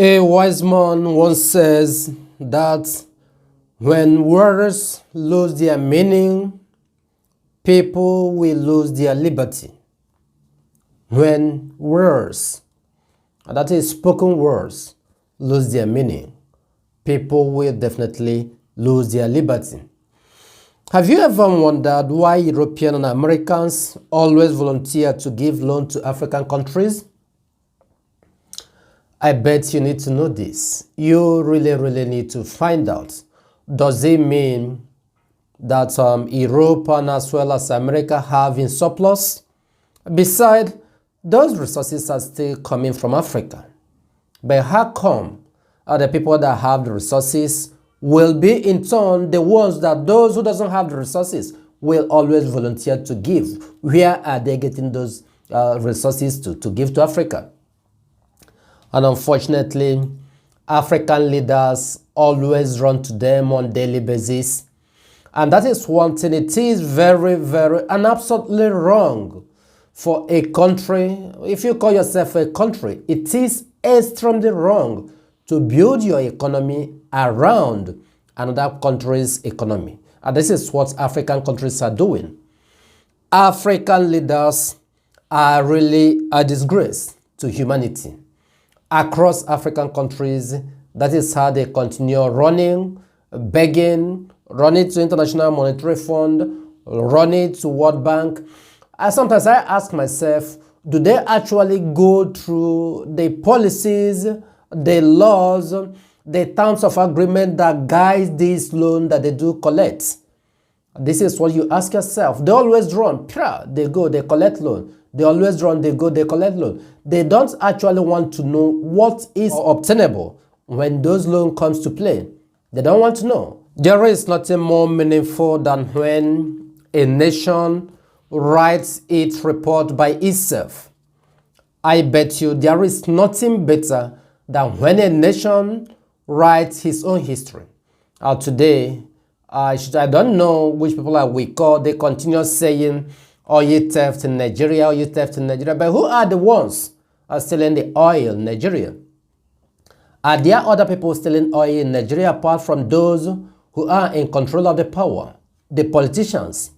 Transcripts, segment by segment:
A wise man once says that when words lose their meaning, people will lose their liberty. When words, and that is spoken words, lose their meaning, people will definitely lose their liberty. Have you ever wondered why Europeans and Americans always volunteer to give loans to African countries? I bet you need to know this. You really need to find out. Does it mean that Europe and as well as America have in surplus? Besides, those resources are still coming from Africa. But how come the people that have the resources will be in turn the ones that those who doesn't have the resources will always volunteer to give? Where are they getting those resources to give to Africa? And unfortunately, African leaders always run to them on a daily basis. And that is one thing. It is very and absolutely wrong for a country. If you call yourself a country, it is extremely wrong to build your economy around another country's economy. And this is what African countries are doing. African leaders are really a disgrace to humanity. Across African countries, that is how they continue running, begging, running to International Monetary Fund, running to World Bank. Sometimes I ask myself, do they actually go through the policies, the laws, the terms of agreement that guide this loan that they do collect? This is what you ask yourself. They always run, they go, they collect loan. They always run, they go, they collect loan. They don't actually want to know what is obtainable when those loans comes to play. They don't want to know. There is nothing more meaningful than when a nation writes its report by itself. I bet you there is nothing better than when a nation writes his own history. Today, I don't know which people are we call, they continue saying, oil theft in Nigeria, oil theft in Nigeria. But who are the ones stealing the oil in Nigeria? Are there other people stealing oil in Nigeria apart from those who are in control of the power? The politicians,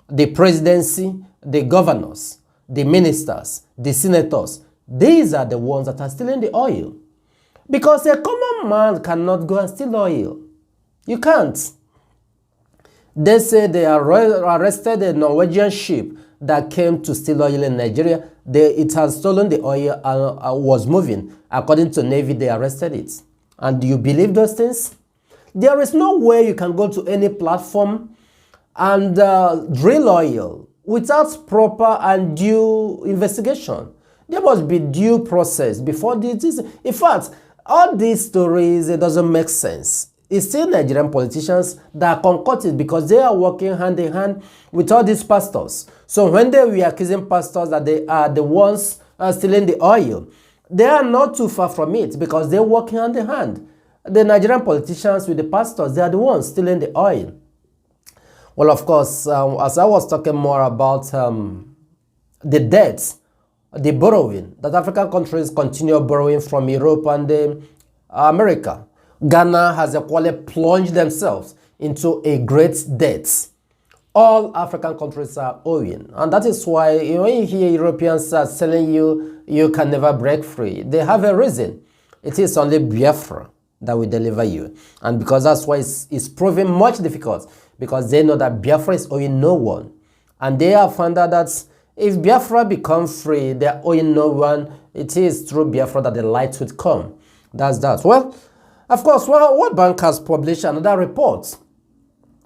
the presidency, the governors, the ministers, the senators. These are the ones that are stealing the oil. Because a common man cannot go and steal oil. You can't. They say they arrested a Norwegian ship that came to steal oil in Nigeria. It has stolen the oil and was moving. According to Navy, they arrested it. And do you believe those things? There is no way you can go to any platform and drill oil without proper and due investigation. There must be due process before this. In fact, all these stories, it doesn't make sense. It's still Nigerian politicians that are concocted because they are working hand in hand with all these pastors. So when they were accusing pastors that they are the ones stealing the oil, they are not too far from it because they're working hand in hand. The Nigerian politicians with the pastors, they are the ones stealing the oil. Well, of course, as I was talking more about the debts, the borrowing, that African countries continue borrowing from Europe and America. Ghana has equally plunged themselves into a great debt. All African countries are owing. And that is why when you hear Europeans are telling you, you can never break free, they have a reason. It is only Biafra that will deliver you. And because that's why it's proving much difficult, because they know that Biafra is owing no one. And they have found out that if Biafra becomes free, they're owing no one. It is through Biafra that the light would come. That's that. Well, of course, World Bank has published another report.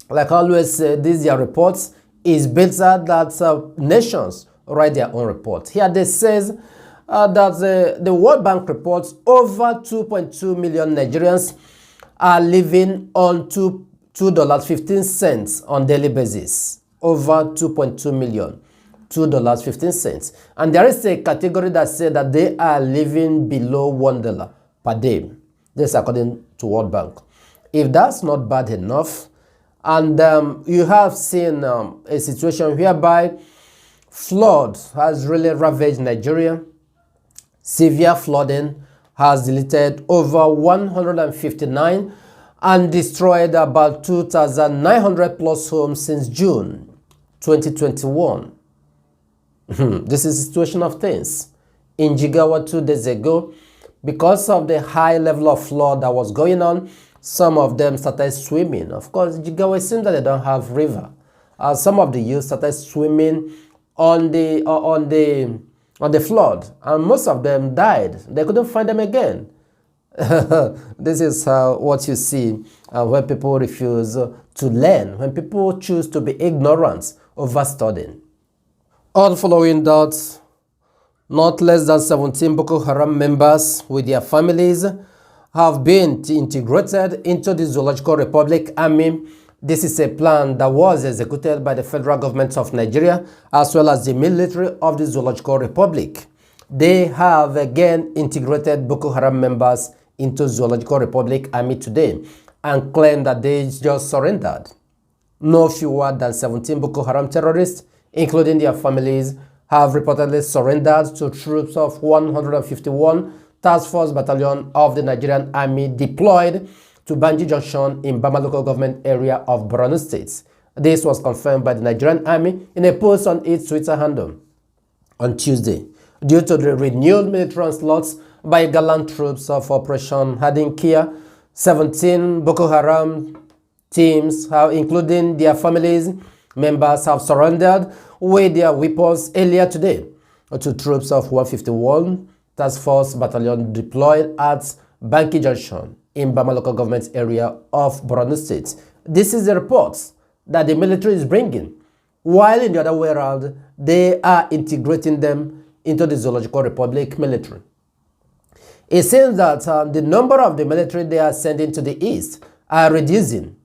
Like I always say, these their reports is better that nations write their own report. Here they says that the World Bank reports over 2.2 million Nigerians are living on $2.15 on daily basis. Over 2.2 million, $2.15. And there is a category that says that they are living below $1 per day. This according to World Bank. If that's not bad enough, and you have seen a situation whereby flood has really ravaged Nigeria, severe flooding has deleted over 159 and destroyed about 2,900 plus homes since June 2021. This is the situation of things. In Jigawa 2 days ago, because of the high level of flood that was going on, some of them started swimming. Of course, Jigawa seems that they don't have river. Some of the youth started swimming on the flood, and most of them died. They couldn't find them again. This is what you see when people refuse to learn, when people choose to be ignorant over studying. On following that, not less than 17 Boko Haram members with their families have been integrated into the Zoological Republic Army. This is a plan that was executed by the federal government of Nigeria as well as the military of the Zoological Republic. They have again integrated Boko Haram members into Zoological Republic Army today and claim that they just surrendered. No fewer than 17 Boko Haram terrorists, including their families, have reportedly surrendered to troops of 151 Task Force Battalion of the Nigerian Army deployed to Banji Junction in Bama local government area of Borno State. This was confirmed by the Nigerian Army in a post on its Twitter handle on Tuesday. Due to the renewed military onslaughts by gallant troops of Operation Hadinkia, 17 Boko Haram teams, including their families, members have surrendered with their weapons earlier today to troops of 151 Task Force Battalion deployed at Banki Junction in Bama local government area of Borno State. This is the report that the military is bringing, while in the other way around, they are integrating them into the Zoological Republic military. It seems that the number of the military they are sending to the east are reducing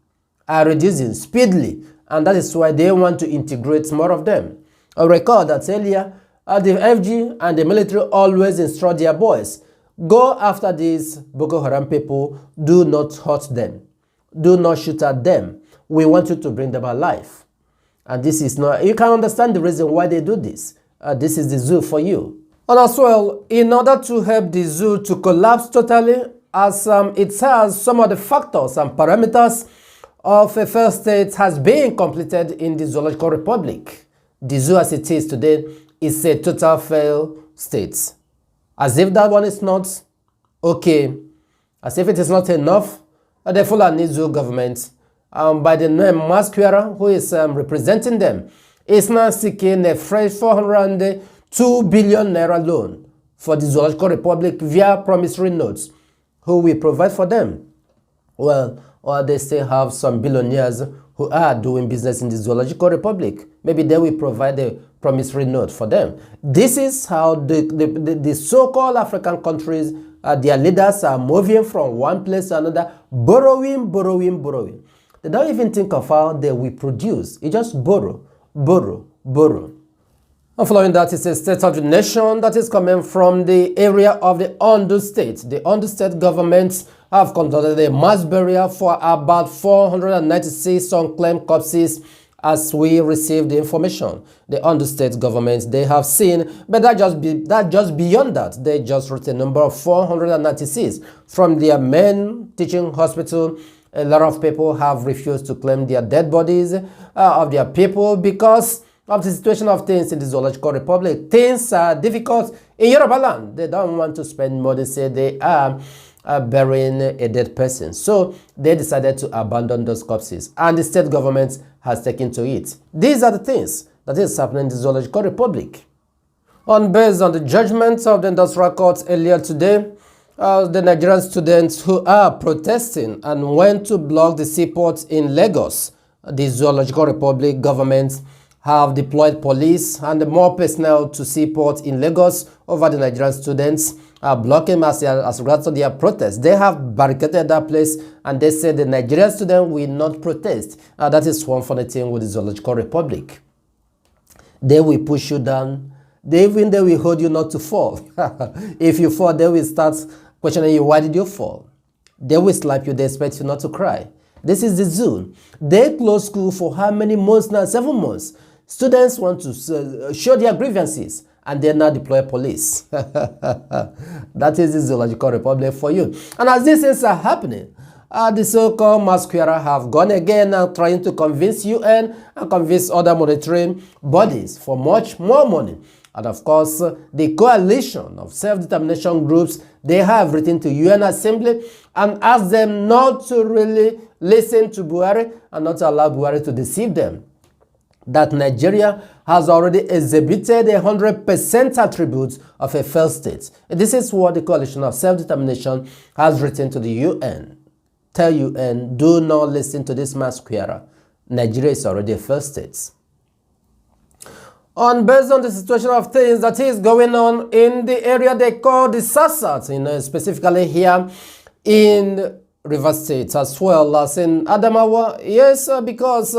speedily, and that is why they want to integrate more of them. I recall that earlier, the FG and the military always instruct their boys, go after these Boko Haram people, do not hurt them, do not shoot at them. We want you to bring them alive. And this is not, you can understand the reason why they do this. This is the zoo for you. And as well, in order to help the zoo to collapse totally, as it has some of the factors and parameters of a failed state has been completed in the Zoological Republic. The zoo as it is today is a total failed state. As if that one is not okay, as if it is not enough, the Fulani Zoo government, by the name Masquera, who is representing them, is now seeking a fresh 402 billion naira loan for the Zoological Republic via promissory notes. Who will provide for them? Well, or they still have some billionaires who are doing business in the Zoological Republic. Maybe they will provide a promissory note for them. This is how the so-called African countries, their leaders are moving from one place to another, borrowing. They don't even think of how they will produce. You just borrow. And following that is a state of the nation that is coming from the area of the Ondo State. The Ondo State government have conducted a mass burial for about 496 unclaimed corpses as we received the information. The Ondo State government, they have seen, but that just beyond that, they just wrote a number of 496 from their main teaching hospital. A lot of people have refused to claim their dead bodies of their people because of the situation of things in the Zoological Republic. Things are difficult in Yoruba land. They don't want to spend more. They say they are burying a dead person. So they decided to abandon those corpses. And the state government has taken to it. These are the things that is happening in the Zoological Republic. Based on the judgment of the industrial court earlier today, the Nigerian students who are protesting and went to block the seaport in Lagos, the Zoological Republic government have deployed police and more personnel to seaport in Lagos over the Nigerian students blocking as regards to their protest. They have barricaded that place and they said the Nigerian student will not protest. That is one funny thing with the Zoological Republic. They will push you down. They will hold you not to fall. If you fall, they will start questioning you, why did you fall? They will slap you, they expect you not to cry. This is the zoo. They closed school for how many months now? 7 months. Students want to show their grievances and they now deploy police. That is the Zoological Republic for you. And as these things are happening, the so-called Masquerade have gone again and trying to convince UN and convince other monitoring bodies for much more money. And of course, the coalition of self-determination groups, they have written to UN Assembly and asked them not to really listen to Buhari and not to allow Buhari to deceive them. That Nigeria has already exhibited 100% attributes of a failed state. This is what the coalition of self-determination has written to the UN. Tell UN, do not listen to this masquerade. Nigeria is already a failed state. Based on the situation of things that is going on in the area they call the Sassat, specifically here in Rivers State as well as in Adamawa. Yes, because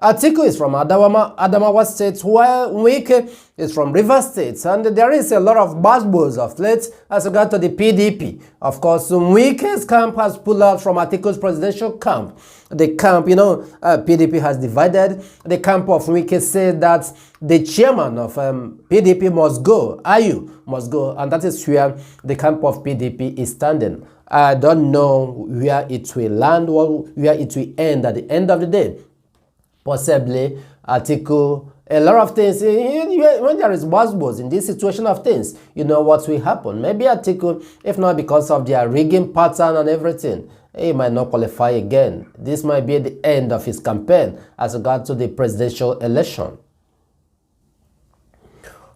Atiku is from Adamawa State, while Wike is from Rivers State. And there is a lot of buzzwords of late as regard to the PDP. Of course, Wike's camp has pulled out from Atiku's presidential camp. The camp, PDP has divided. The camp of Wike said that the chairman of PDP must go, Ayu must go, and that is where the camp of PDP is standing. I don't know where it will land or where it will end at the end of the day. Possibly, Atiku, a lot of things, when there is buzzwords in this situation of things, you know what will happen. Maybe Atiku, if not because of their rigging pattern and everything, he might not qualify again. This might be the end of his campaign as regards to the presidential election.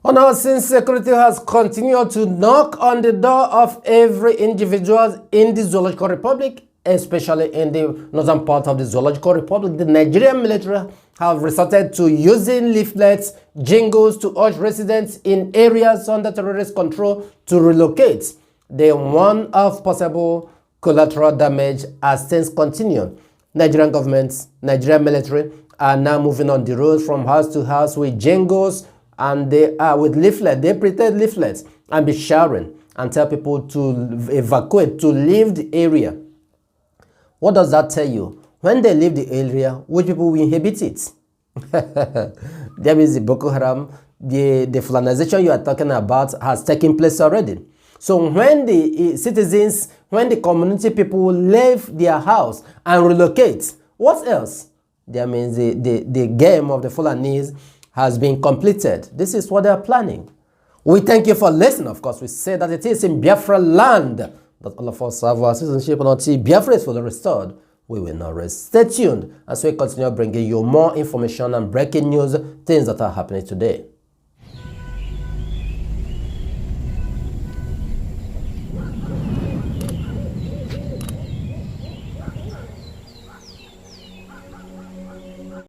Now, since security has continued to knock on the door of every individual in the Zoological Republic, especially in the northern part of the Zoological Republic, the Nigerian military have resorted to using leaflets, jingles to urge residents in areas under terrorist control to relocate. They warn of possible collateral damage as things continue. Nigerian government, Nigerian military are now moving on the road from house to house with jingles, and they are with leaflets. They pretend leaflets and be shouting and tell people to evacuate, to leave the area. What does that tell you? When they leave the area, which people will inhabit it? There is the B.Haram, the Fulanization you are talking about has taken place already. So when the citizens, when the community people leave their house and relocate, what else? That means the game of the Fulanis has been completed. This is what they are planning. We thank you for listening. Of course, we say that it is in Biafra land that all of us have our citizenship and until Biafra is fully restored, we will not rest. Stay tuned as we continue bringing you more information and breaking news, things that are happening today.